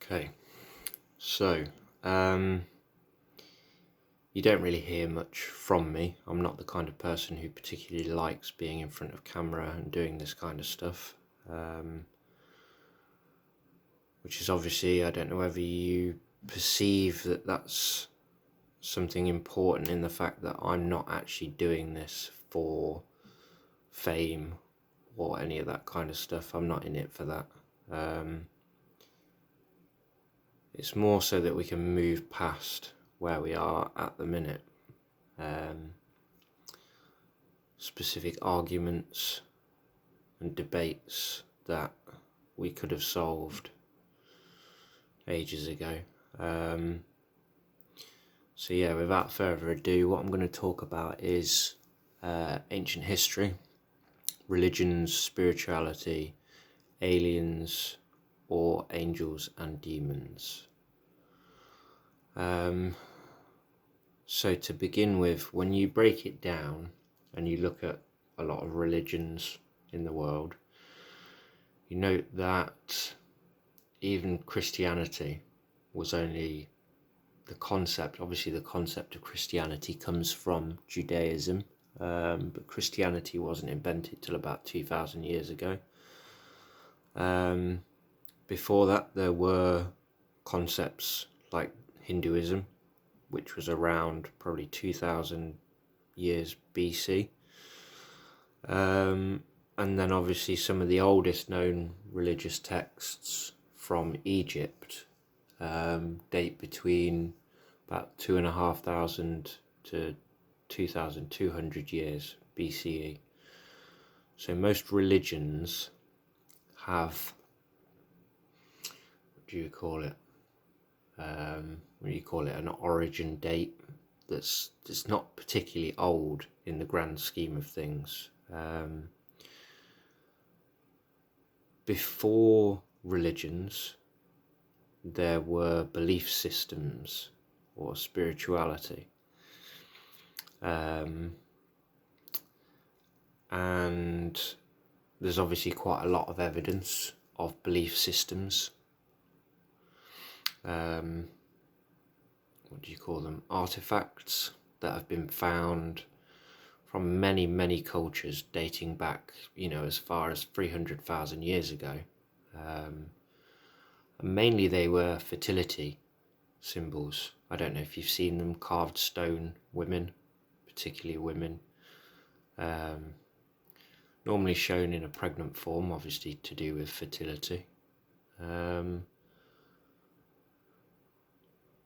Okay, so you don't really hear much from me. I'm not the kind of person who particularly likes being in front of camera and doing this kind of stuff, which is obviously, I don't know whether you perceive that that's something important in the fact that I'm not actually doing this for fame or any of that kind of stuff. I'm not in it for that. It's more so that we can move past where we are at the minute. Specific arguments and debates that we could have solved ages ago. So yeah, without further ado, what I'm going to talk about is ancient history, religions, spirituality, aliens, or angels and demons. So to begin with, when you break it down and you look at a lot of religions in the world, you note that even Christianity was only the concept. Obviously the concept of Christianity comes from Judaism, but Christianity wasn't invented till about 2,000 years ago. Before that there were concepts like Hinduism, which was around probably 2,000 years BC. And then obviously some of the oldest known religious texts from Egypt date between about 2,500 to 2,200 years BCE. So most religions have, what do you call it? An origin date that's not particularly old in the grand scheme of things. Before religions, there were belief systems or spirituality. And there's obviously quite a lot of evidence of belief systems. What do you call them? Artifacts that have been found from many cultures dating back, as far as 300,000 years ago. And mainly they were fertility symbols. I don't know if you've seen them, carved stone women, particularly women. Normally shown in a pregnant form, obviously to do with fertility.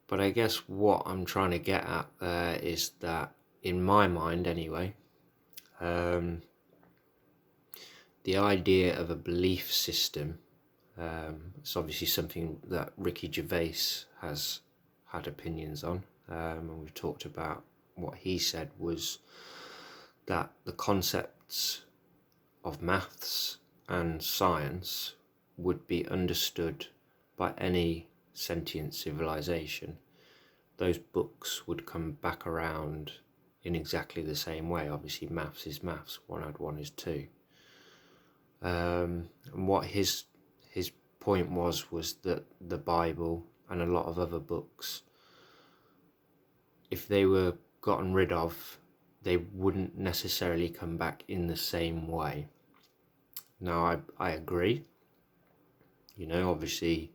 But I guess what I'm trying to get at there is that, in my mind anyway, the idea of a belief system, it's obviously something that J.O.S.H has had opinions on, and we've talked about what he said was that the concepts of maths and science would be understood by any sentient civilization. Those books would come back around in exactly the same way. Obviously maths is maths, 1 + 1 is 2. And what his point was that the Bible and a lot of other books, if they were gotten rid of, they wouldn't necessarily come back in the same way. Now I agree. Obviously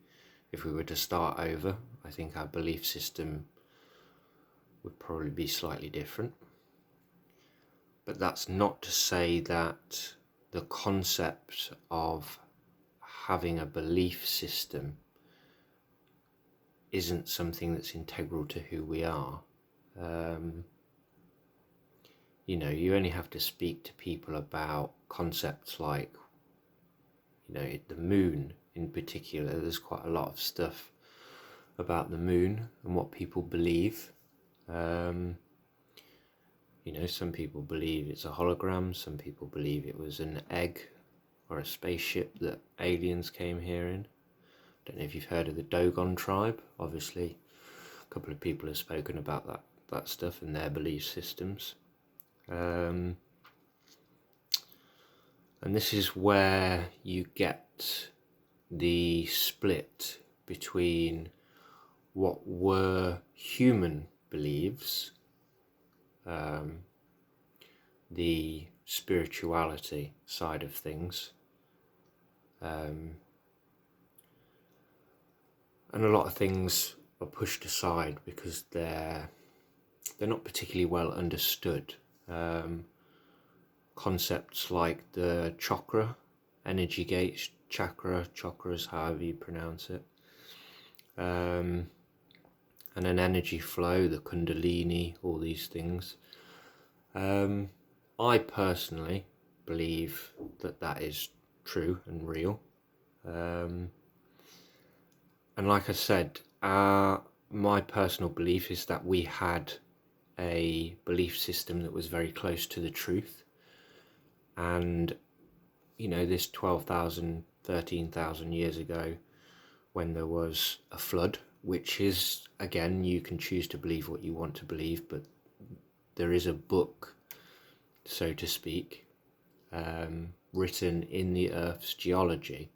if we were to start over, I think our belief system would probably be slightly different. But that's not to say that the concept of having a belief system isn't something that's integral to who we are. You only have to speak to people about concepts like, the moon in particular. There's quite a lot of stuff about the moon and what people believe. Some people believe it's a hologram, some people believe it was an egg or a spaceship that aliens came here in. Don't know if you've heard of the Dogon tribe. Obviously a couple of people have spoken about that stuff and their belief systems. And this is where you get the split between what were human beliefs, the spirituality side of things, and a lot of things are pushed aside because they're not particularly well understood. Concepts like the chakra, energy gates, chakras, however you pronounce it, and an energy flow, the kundalini, all these things. I personally believe that is true and real. And like I said, my personal belief is that we had a belief system that was very close to the truth. And, you know, this 12,000, 13,000 years ago, when there was a flood, which is, again, you can choose to believe what you want to believe, but there is a book, so to speak, written in the Earth's geology,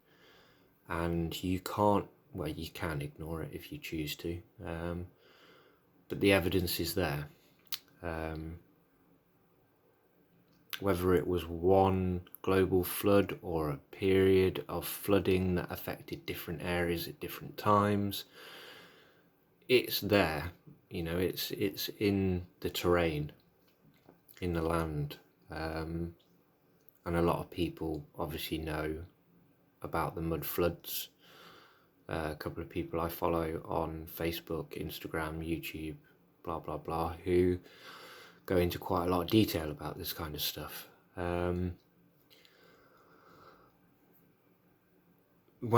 and you can't, well, you can ignore it if you choose to, but the evidence is there. Whether it was one global flood or a period of flooding that affected different areas at different times, it's there, you know, it's in the terrain, in the land, and a lot of people obviously know about the mud floods. A couple of people I follow on Facebook, Instagram, YouTube, blah blah blah, who go into quite a lot of detail about this kind of stuff. When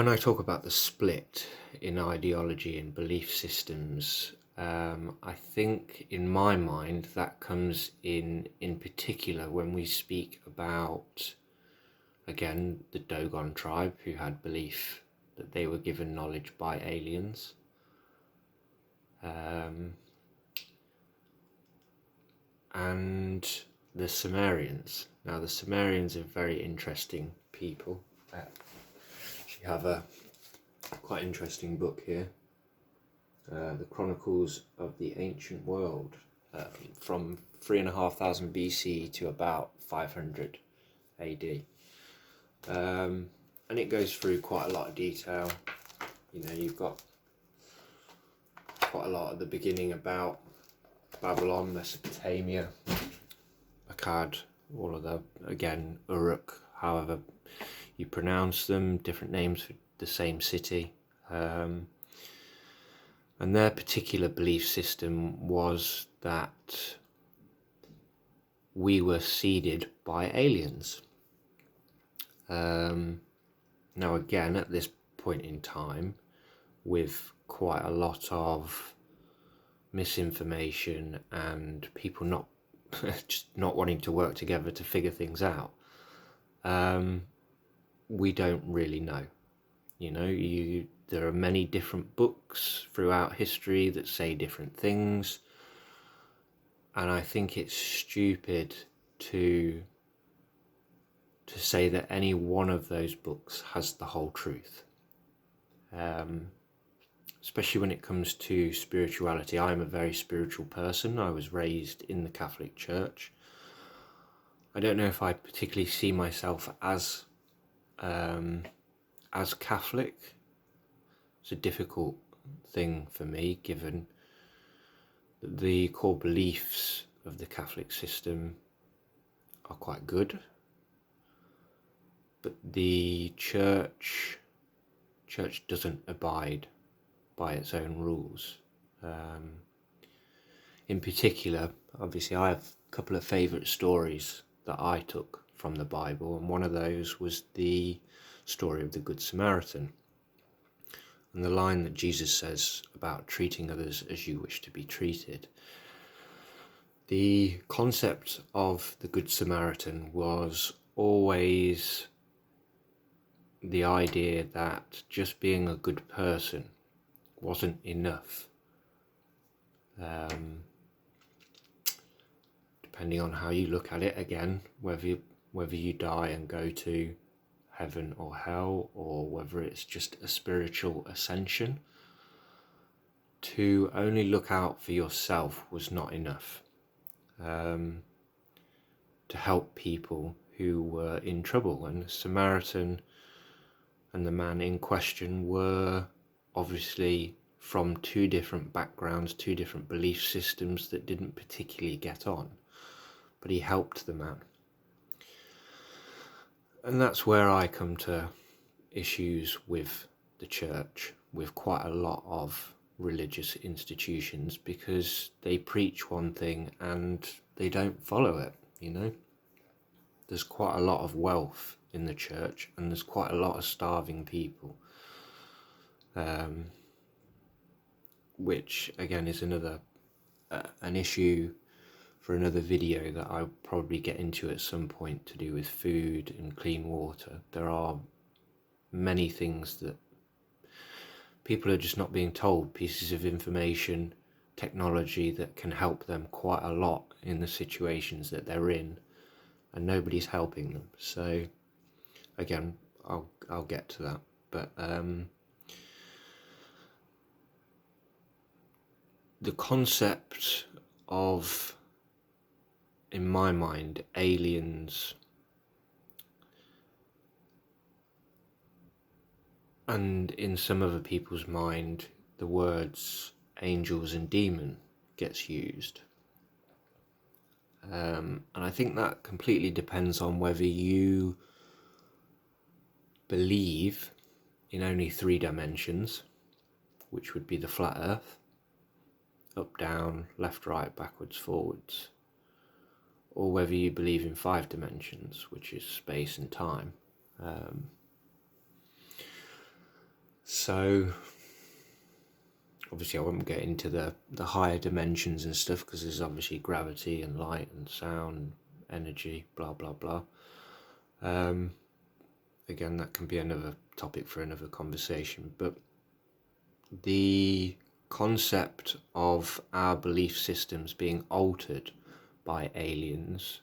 I talk about the split in ideology and belief systems, I think in my mind that comes in particular when we speak about, again, the Dogon tribe, who had belief that they were given knowledge by aliens. And the Sumerians. Now, the Sumerians are very interesting people. Actually have a quite interesting book here, The Chronicles of the Ancient World, from 3,500 BC to about 500 AD. And it goes through quite a lot of detail. You know, you've got quite a lot at the beginning about Babylon, Mesopotamia, Akkad, all of the, again, Uruk, however you pronounce them, different names for the same city. And their particular belief system was that we were seeded by aliens. Now again, at this point in time, with quite a lot of misinformation and people not just not wanting to work together to figure things out, we don't really know. You know, there are many different books throughout history that say different things, and I think it's stupid to say that any one of those books has the whole truth. Especially when it comes to spirituality. I'm a very spiritual person. I was raised in the Catholic Church. I don't know if I particularly see myself as Catholic. It's a difficult thing for me, given that the core beliefs of the Catholic system are quite good, but the church doesn't abide by its own rules. In particular, obviously, I have a couple of favourite stories that I took from the Bible, and one of those was the story of the Good Samaritan, and the line that Jesus says about treating others as you wish to be treated. The concept of the Good Samaritan was always the idea that just being a good person wasn't enough. Depending on how you look at it, again, whether you die and go to heaven or hell, or whether it's just a spiritual ascension, to only look out for yourself was not enough. To help people who were in trouble, and the Samaritan and the man in question were obviously from two different backgrounds, two different belief systems that didn't particularly get on, but he helped the man. And that's where I come to issues with the church, with quite a lot of religious institutions, because they preach one thing and they don't follow it, you know. There's quite a lot of wealth in the church, and there's quite a lot of starving people, which again is another an issue for another video that I'll probably get into at some point, to do with food and clean water. There are many things that people are just not being told, pieces of information, technology that can help them quite a lot in the situations that they're in, and nobody's helping them. So again, I'll get to that, but the concept of, in my mind, aliens, and in some other people's mind, the words angels and demon gets used. And I think that completely depends on whether you believe in only 3 dimensions, which would be the flat earth, up, down, left, right, backwards, forwards, or whether you believe in 5 dimensions, which is space and time. So obviously I won't get into the higher dimensions and stuff, because there's obviously gravity and light and sound, energy, blah blah blah. Again, that can be another topic for another conversation, but the concept of our belief systems being altered by aliens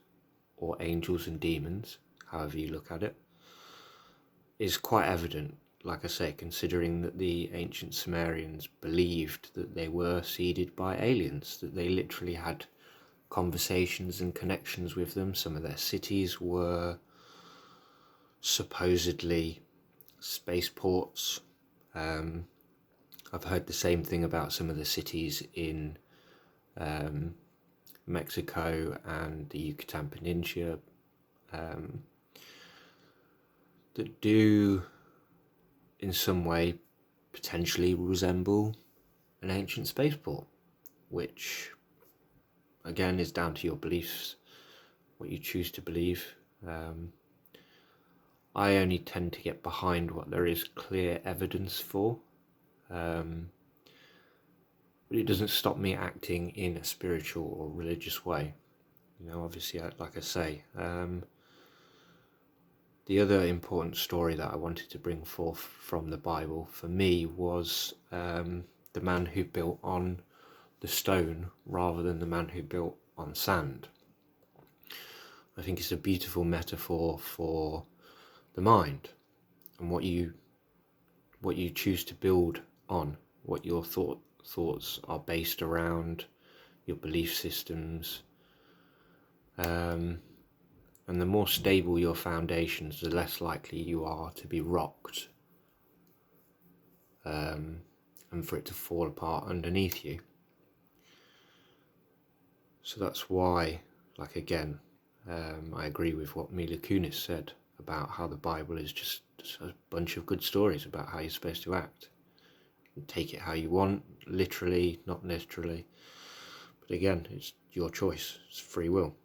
or angels and demons, however you look at it, is quite evident. Like I say, considering that the ancient Sumerians believed that they were seeded by aliens, that they literally had conversations and connections with them. Some of their cities were supposedly spaceports. I've heard the same thing about some of the cities in Mexico and the Yucatan Peninsula that do in some way potentially resemble an ancient spaceport, which again is down to your beliefs, what you choose to believe. I only tend to get behind what there is clear evidence for, but it doesn't stop me acting in a spiritual or religious way. You know, obviously, like I say, the other important story that I wanted to bring forth from the Bible for me was the man who built on the stone rather than the man who built on sand. I think it's a beautiful metaphor for the mind and what you choose to build on, what your thoughts are based around, your belief systems. And the more stable your foundations, the less likely you are to be rocked and for it to fall apart underneath you. So that's why, like again, I agree with what Mila Kunis said about how the Bible is just a bunch of good stories about how you're supposed to act. You take it how you want, literally, not literally. But again, it's your choice, it's free will.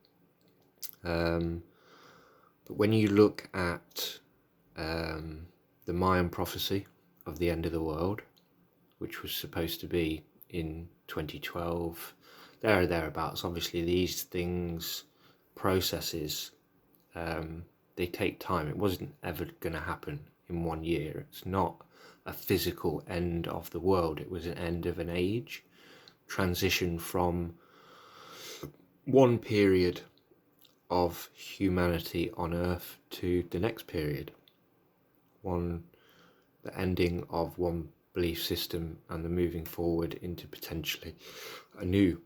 But when you look at the Mayan prophecy of the end of the world, which was supposed to be in 2012, there or thereabouts, obviously these things, processes, they take time. It wasn't ever going to happen in 1 year. It's not a physical end of the world. It was an end of an age, transition from one period of humanity on Earth to the next period, the ending of one belief system and the moving forward into potentially a new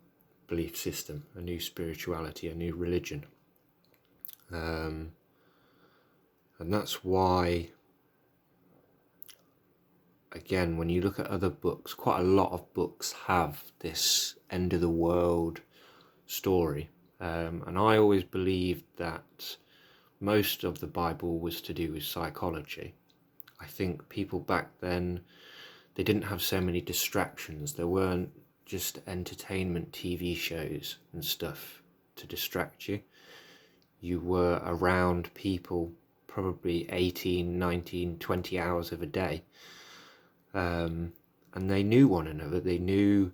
belief system, a new spirituality, a new religion. And that's why, again, when you look at other books, quite a lot of books have this end of the world story. And I always believed that most of the Bible was to do with psychology. I think people back then, they didn't have so many distractions. There weren't just entertainment TV shows and stuff to distract you. You were around people probably 18, 19, 20 hours of a day. And they knew one another. They knew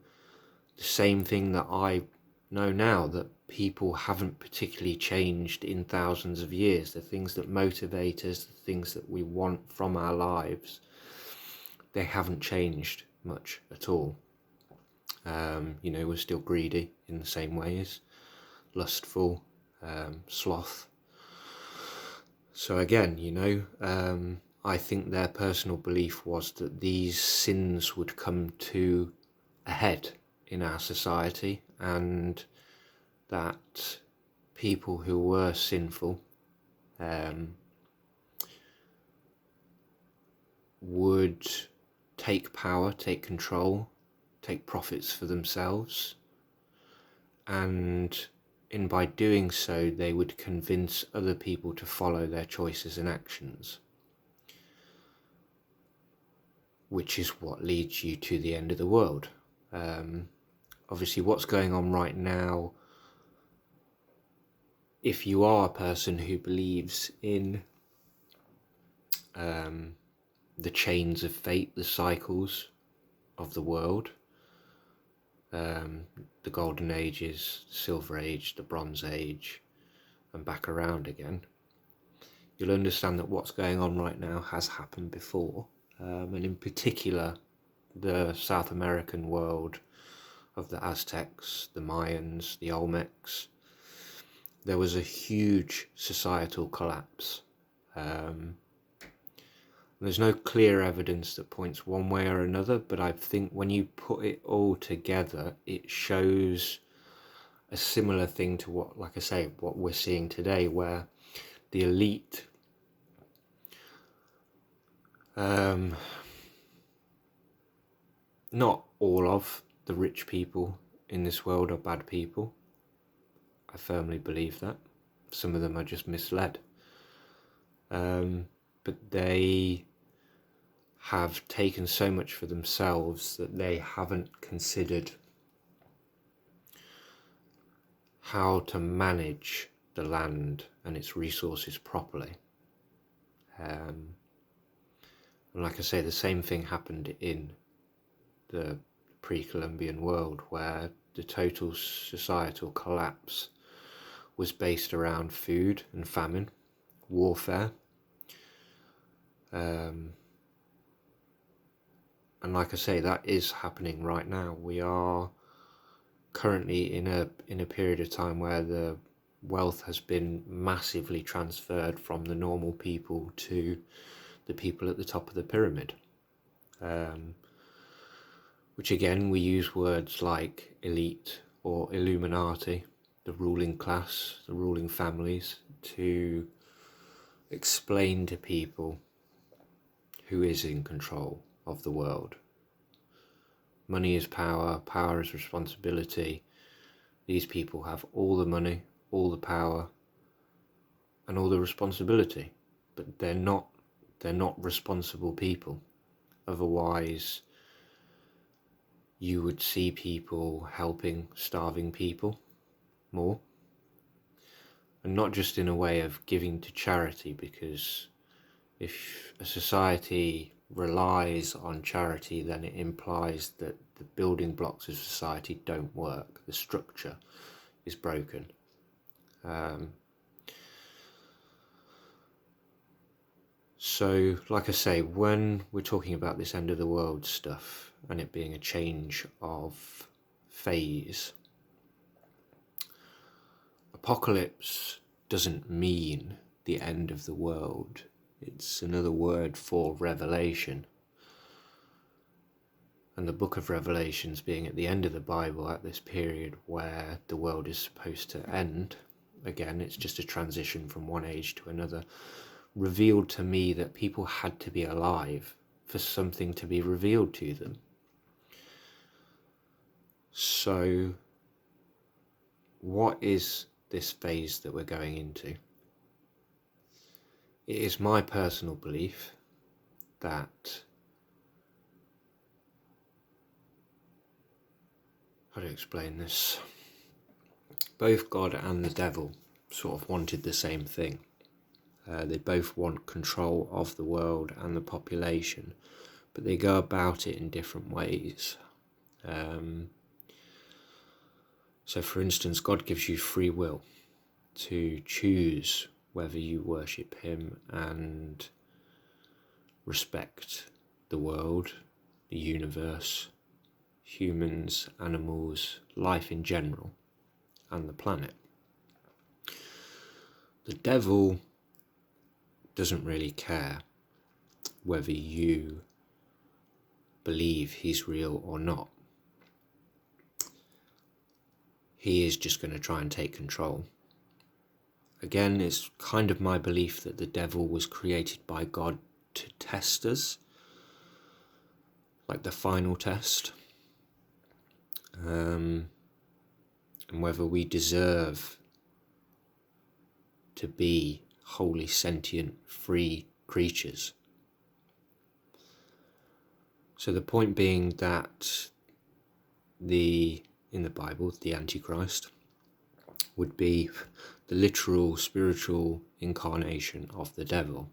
the same thing that I know now, that people haven't particularly changed in thousands of years. The things that motivate us, the things that we want from our lives, they haven't changed much at all. We're still greedy in the same ways, lustful, sloth. So again, I think their personal belief was that these sins would come to a head in our society, and that people who were sinful would take power, take control, take profits for themselves, and by doing so they would convince other people to follow their choices and actions, which is what leads you to the end of the world. Obviously what's going on right now, if you are a person who believes in the chains of fate, the cycles of the world, the Golden Ages, Silver Age, the Bronze Age, and back around again, you'll understand that what's going on right now has happened before, and in particular the South American world of the Aztecs, the Mayans, the Olmecs. There was a huge societal collapse. There's no clear evidence that points one way or another, but I think when you put it all together, it shows a similar thing to what, like I say, what we're seeing today, where the elite not all of the rich people in this world are bad people. I firmly believe that. Some of them are just misled. But they have taken so much for themselves that they haven't considered how to manage the land and its resources properly. And like I say, the same thing happened in the pre-Columbian world, where the total societal collapse was based around food and famine, warfare. And like I say, that is happening right now. We are currently in a period of time where the wealth has been massively transferred from the normal people to the people at the top of the pyramid. Which again, we use words like elite or Illuminati, the ruling class, the ruling families, to explain to people who is in control of the world. Money is power, power is responsibility. These people have all the money, all the power, and all the responsibility, but they're not responsible people. Otherwise, you would see people helping starving people more, and not just in a way of giving to charity, because if a society relies on charity, then it implies that the building blocks of society don't work, the structure is broken. So, like I say, when we're talking about this end of the world stuff and it being a change of phase, apocalypse doesn't mean the end of the world. It's another word for revelation. and the book of Revelations being at the end of the Bible at this period where the world is supposed to end, again, it's just a transition from one age to another, revealed to me that people had to be alive for something to be revealed to them. So, what is this phase that we're going into? It is my personal belief that, how to explain this, both God and the devil sort of wanted the same thing. They both want control of the world and the population, but they go about it in different ways. So for instance, God gives you free will to choose whether you worship him and respect the world, the universe, humans, animals, life in general, and the planet. The devil doesn't really care whether you believe he's real or not. He is just going to try and take control. Again, it's kind of my belief that the devil was created by God to test us, like the final test, and whether we deserve to be wholly sentient, free creatures. So the point being that in the Bible, the Antichrist would be the literal spiritual incarnation of the devil.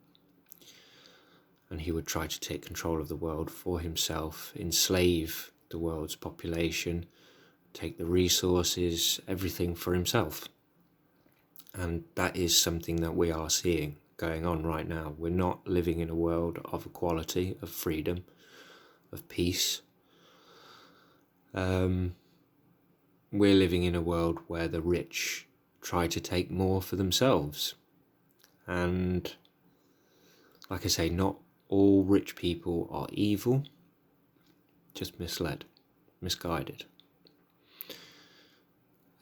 And he would try to take control of the world for himself, enslave the world's population, take the resources, everything for himself. And that is something that we are seeing going on right now. We're not living in a world of equality, of freedom, of peace. We're living in a world where the rich try to take more for themselves. And like I say, not all rich people are evil, just misled, misguided.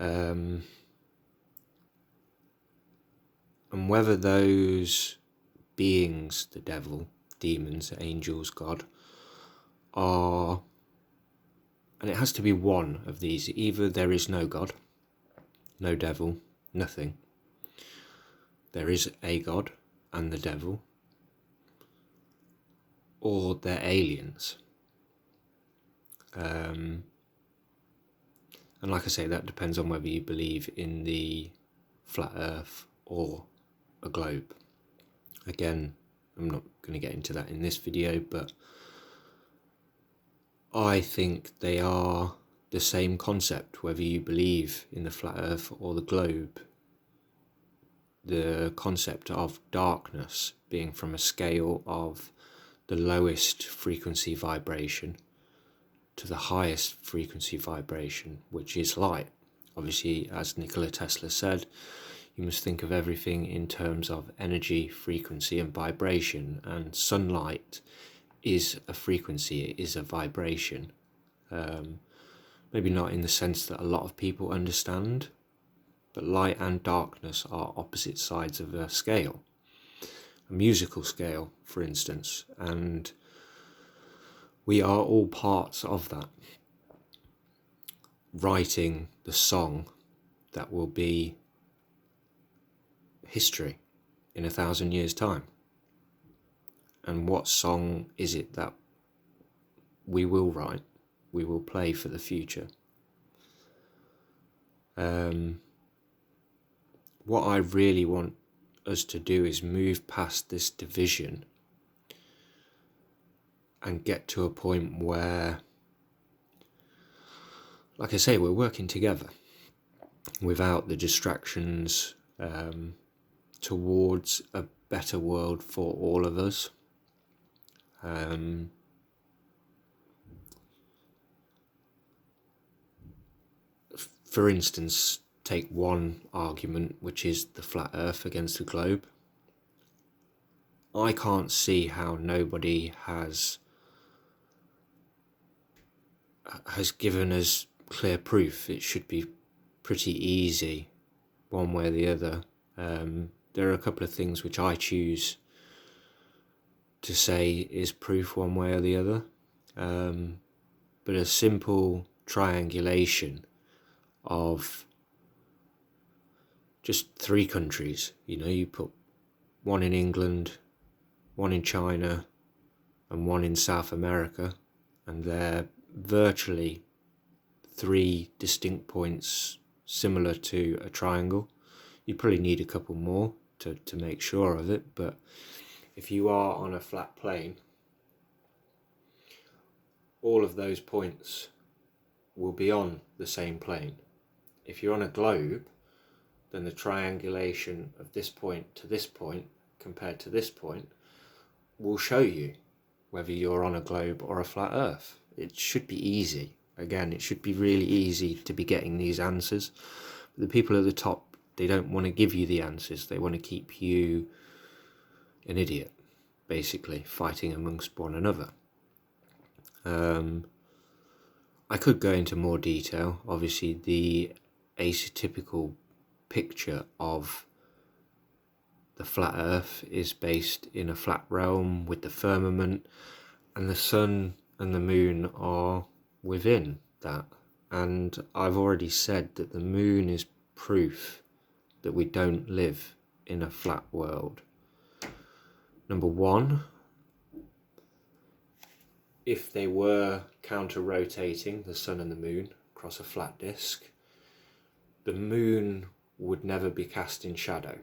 And whether those beings, the devil, demons, angels, God, are, and it has to be one of these, either there is no God, no devil, nothing. There is a God and the devil, or they're aliens. And like I say, that depends on whether you believe in the flat earth or a globe. Again, I'm not going to get into that in this video, but I think they are the same concept, whether you believe in the flat earth or the globe. The concept of darkness being from a scale of the lowest frequency vibration to the highest frequency vibration, which is light. Obviously, as Nikola Tesla said, you must think of everything in terms of energy, frequency and vibration, and sunlight is a frequency, it is a vibration. Maybe not in the sense that a lot of people understand, but light and darkness are opposite sides of a scale, a musical scale, for instance, and we are all parts of that, writing the song that will be history in 1,000 years' time. And what song is it that we will write, we will play for the future? What I really want us to do is move past this division and get to a point where, like I say, we're working together without the distractions, towards a better world for all of us. For instance, take one argument, which is the flat earth against the globe. I can't see how nobody has has given us clear proof. It should be pretty easy one way or the other. There are a couple of things which I choose to say is proof one way or the other, but a simple triangulation of just 3 countries, you put one in England, one in China, and one in South America, and they're virtually 3 distinct points similar to a triangle. You probably need a couple more to make sure of it, but if you are on a flat plane, all of those points will be on the same plane. If you're on a globe, then the triangulation of this point to this point compared to this point will show you whether you're on a globe or a flat earth. It should be easy. Again, it should be really easy to be getting these answers. But the people at the top, they don't want to give you the answers. They want to keep you an idiot, basically, fighting amongst one another. I could go into more detail. Obviously, the atypical picture of the flat earth is based in a flat realm with the firmament, and the sun and the moon are within that. And I've already said that the moon is proof that we don't live in a flat world. Number one, if they were counter-rotating, the sun and the moon, across a flat disk, the moon would never be cast in shadow.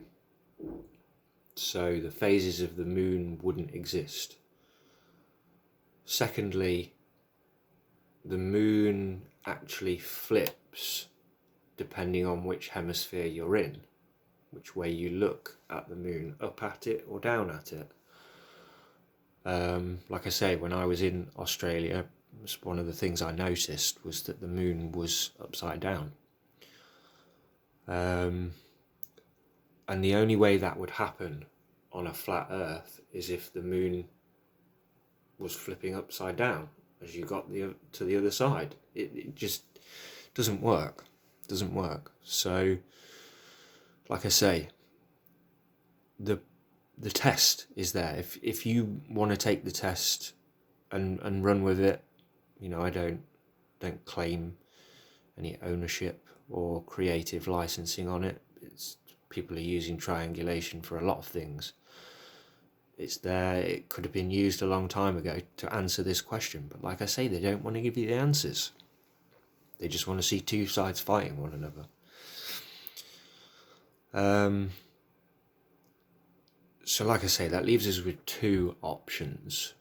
So the phases of the moon wouldn't exist. Secondly, the moon actually flips depending on which hemisphere you're in, which way you look at the moon, up at it or down at it. Like I say, when I was in Australia, one of the things I noticed was that the moon was upside down. And the only way that would happen on a flat earth is if the moon was flipping upside down as you got to the other side. It just doesn't work. So, like I say, the test is there. If you want to take the test and run with it, I don't claim any ownership or creative licensing on it. People are using triangulation for a lot of things. It's there. It could have been used a long time ago to answer this question, but like I say, they don't want to give you the answers. They just want to see 2 sides fighting one another. So like I say, that leaves us with 2 options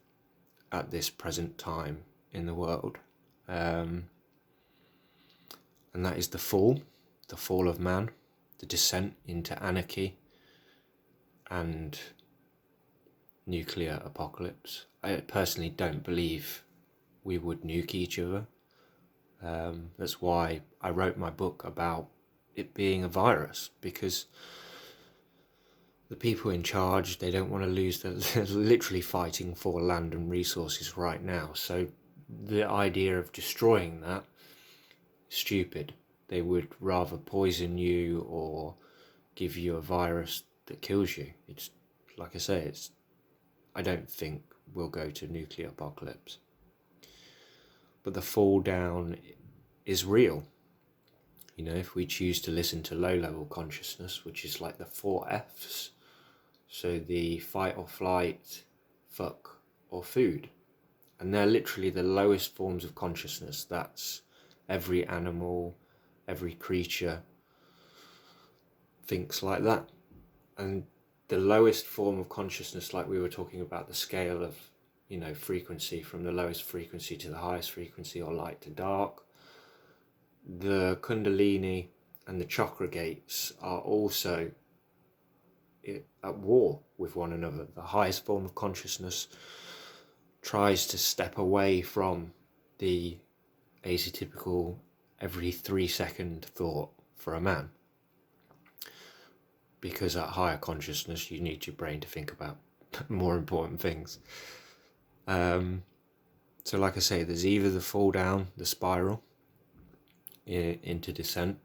at this present time in the world. And that is the fall of man, the descent into anarchy, and nuclear apocalypse. I personally don't believe we would nuke each other. That's why I wrote my book about it being a virus, because the people in charge, they don't want to lose. They're literally fighting for land and resources right now. So the idea of destroying that is stupid. They would rather poison you or give you a virus that kills you. It's like I say, I don't think we'll go to nuclear apocalypse. But the fall down is real. If we choose to listen to low-level consciousness, which is like the 4 Fs, so the fight or flight, fuck, or food. And they're literally the lowest forms of consciousness. That's every animal, every creature thinks like that. And the lowest form of consciousness, like we were talking about the scale of, frequency from the lowest frequency to the highest frequency, or light to dark, the Kundalini and the chakra gates are also at war with one another. The highest form of consciousness tries to step away from the atypical every 3-second thought for a man, because at higher consciousness you need your brain to think about more important things. So like I say, there's either the fall down, the spiral into descent,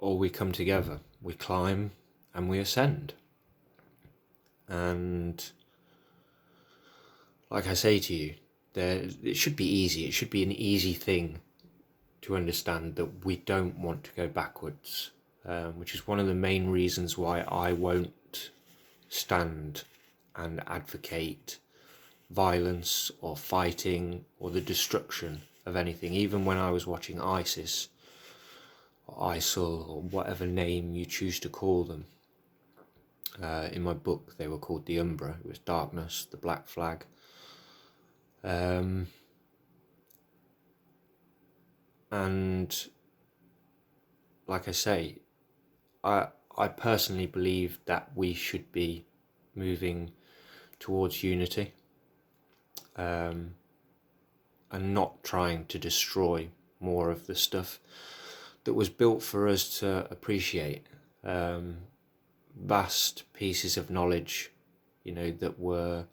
or we come together, we climb and we ascend. And like I say to you, it should be easy. It should be an easy thing to understand that we don't want to go backwards, which is one of the main reasons why I won't stand and advocate violence or fighting or the destruction of anything. Even when I was watching ISIS or ISIL or whatever name you choose to call them, in my book they were called the Umbra. It was darkness, the black flag. And like I say, I personally believe that we should be moving towards unity, and not trying to destroy more of the stuff that was built for us to appreciate. Vast pieces of knowledge, that were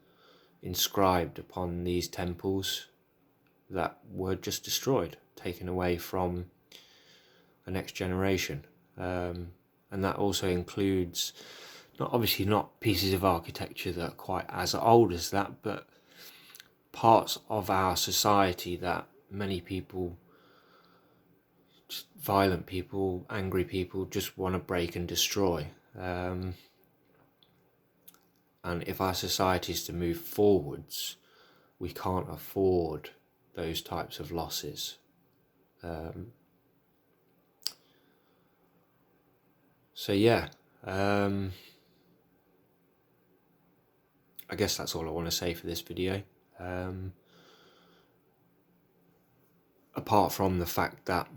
inscribed upon these temples that were just destroyed, taken away from the next generation. And that also includes obviously not pieces of architecture that are quite as old as that, but parts of our society that many people, just violent people, angry people, just want to break and destroy. And if our society is to move forwards, we can't afford those types of losses. So yeah, I guess that's all I want to say for this video. Apart from the fact that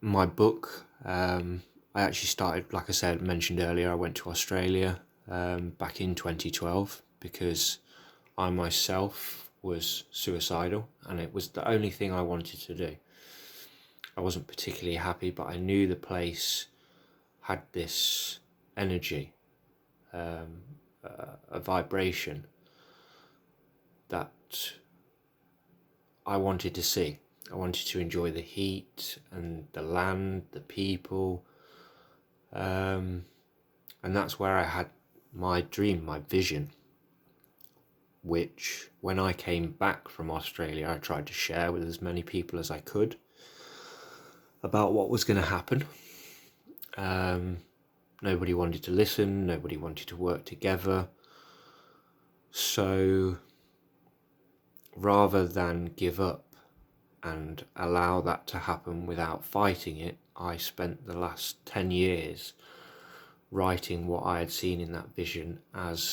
my book, I actually started, like I said, mentioned earlier, I went to Australia back in 2012 because I myself was suicidal, and it was the only thing I wanted to do. I wasn't particularly happy, but I knew the place had this energy, a vibration that I wanted to see. I wanted to enjoy the heat and the land, the people, and that's where I had my dream, my vision, which when I came back from Australia, I tried to share with as many people as I could about what was going to happen. Nobody wanted to listen, nobody wanted to work together. So rather than give up and allow that to happen without fighting it, I spent the last 10 years writing what I had seen in that vision as